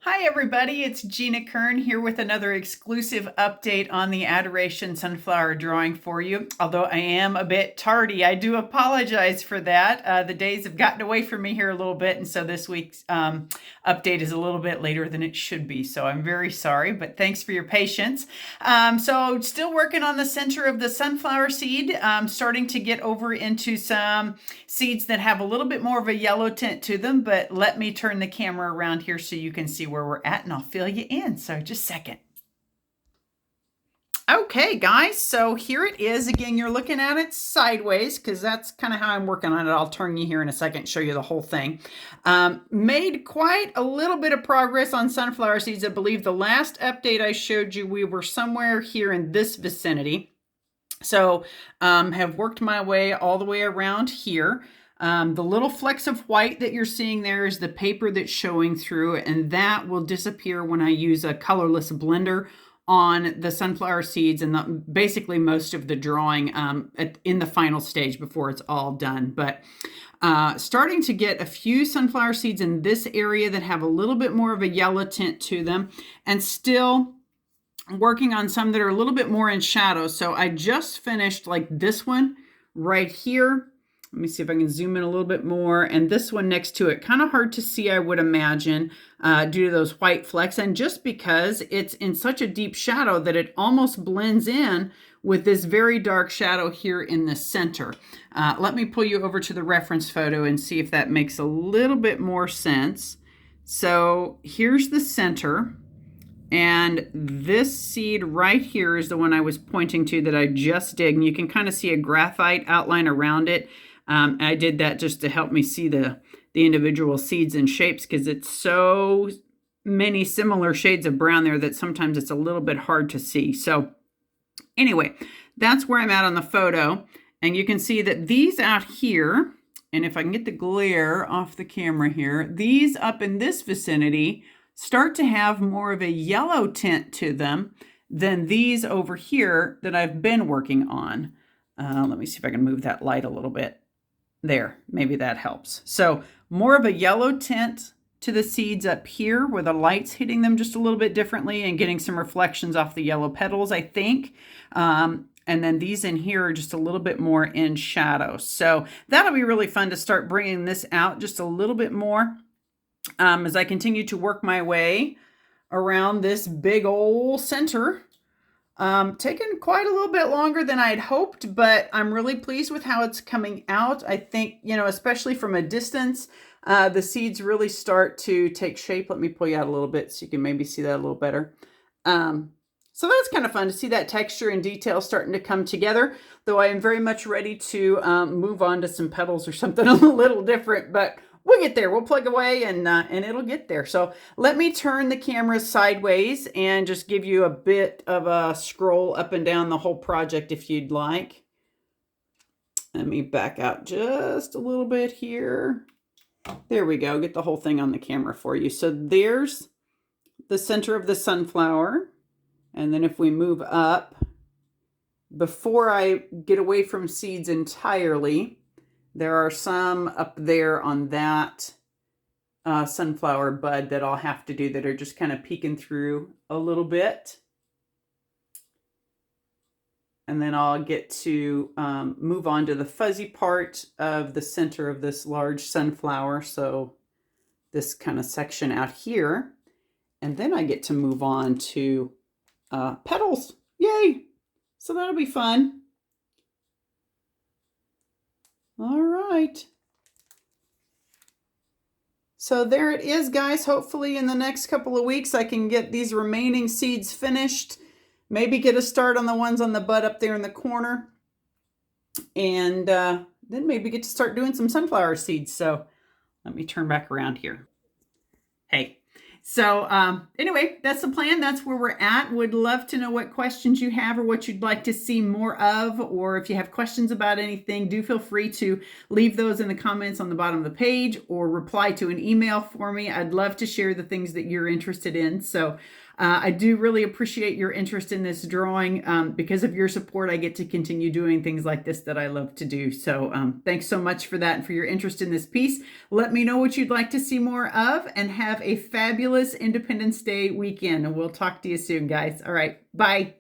Hi everybody, it's Gina Kern here with another exclusive update on the Adoration sunflower drawing for you. Although I am a bit tardy, I do apologize for that. The days have gotten away from me here a little bit, and so this week's update is a little bit later than it should be. So I'm very sorry, but thanks for your patience. So still working on the center of the sunflower seed, starting to get over into some seeds that have a little bit more of a yellow tint to them, but let me turn the camera around here so you can see where we're at and I'll fill you in. So just a second. Okay, guys, so here it is. Again, you're looking at it sideways because that's kind of how I'm working on it. I'll turn you here in a second, show you the whole thing. Made quite a little bit of progress on sunflower seeds. I believe the last update I showed you, we were somewhere here in this vicinity. So have worked my way all the way around here. The little flecks of white that you're seeing there is the paper that's showing through, and that will disappear when I use a colorless blender on the sunflower seeds and basically most of the drawing in the final stage before it's all done. But starting to get a few sunflower seeds in this area that have a little bit more of a yellow tint to them, and still working on some that are a little bit more in shadow. So I just finished like this one right here. Let me see if I can zoom in a little bit more. And this one next to it, kind of hard to see, I would imagine, due to those white flecks. And just because it's in such a deep shadow that it almost blends in with this very dark shadow here in the center. Let me pull you over to the reference photo and see if that makes a little bit more sense. So here's the center. And this seed right here is the one I was pointing to that I just did. And you can kind of see a graphite outline around it. I did that just to help me see the individual seeds and shapes because it's so many similar shades of brown there that sometimes it's a little bit hard to see. So anyway, that's where I'm at on the photo. And you can see that these out here, and if I can get the glare off the camera here, these up in this vicinity start to have more of a yellow tint to them than these over here that I've been working on. Let me see if I can move that light a little bit. There, maybe that helps. So more of a yellow tint to the seeds up here where the light's hitting them just a little bit differently and getting some reflections off the yellow petals, I think. And then these in here are just a little bit more in shadow. So that'll be really fun to start bringing this out just a little bit more. As I continue to work my way around this big old center. Taken quite a little bit longer than I'd hoped, but I'm really pleased with how it's coming out. I think, especially from a distance, the seeds really start to take shape. Let me pull you out a little bit so you can maybe see that a little better. So that's kind of fun to see that texture and detail starting to come together, though I am very much ready to move on to some petals or something a little different, but we'll get there. We'll plug away and it'll get there. So let me turn the camera sideways and just give you a bit of a scroll up and down the whole project if you'd like. Let me back out just a little bit here. There we go. Get the whole thing on the camera for you. So there's the center of the sunflower. And then if we move up, before I get away from seeds entirely, there are some up there on that sunflower bud that I'll have to do that are just kind of peeking through a little bit. And then I'll get to move on to the fuzzy part of the center of this large sunflower. So this kind of section out here. And then I get to move on to petals. Yay! So that'll be fun. All right. So there it is, guys. Hopefully in the next couple of weeks, I can get these remaining seeds finished. Maybe get a start on the ones on the bud up there in the corner. And then maybe get to start doing some sunflower seeds. So let me turn back around here. Hey. So anyway, that's the plan. That's where we're at. Would love to know what questions you have or what you'd like to see more of, or if you have questions about anything, do feel free to leave those in the comments on the bottom of the page or reply to an email for me. I'd love to share the things that you're interested in. So I do really appreciate your interest in this drawing. Because of your support, I get to continue doing things like this that I love to do. So thanks so much for that and for your interest in this piece. Let me know what you'd like to see more of, and have a fabulous fabulous Independence Day weekend, and we'll talk to you soon, guys. All right, bye.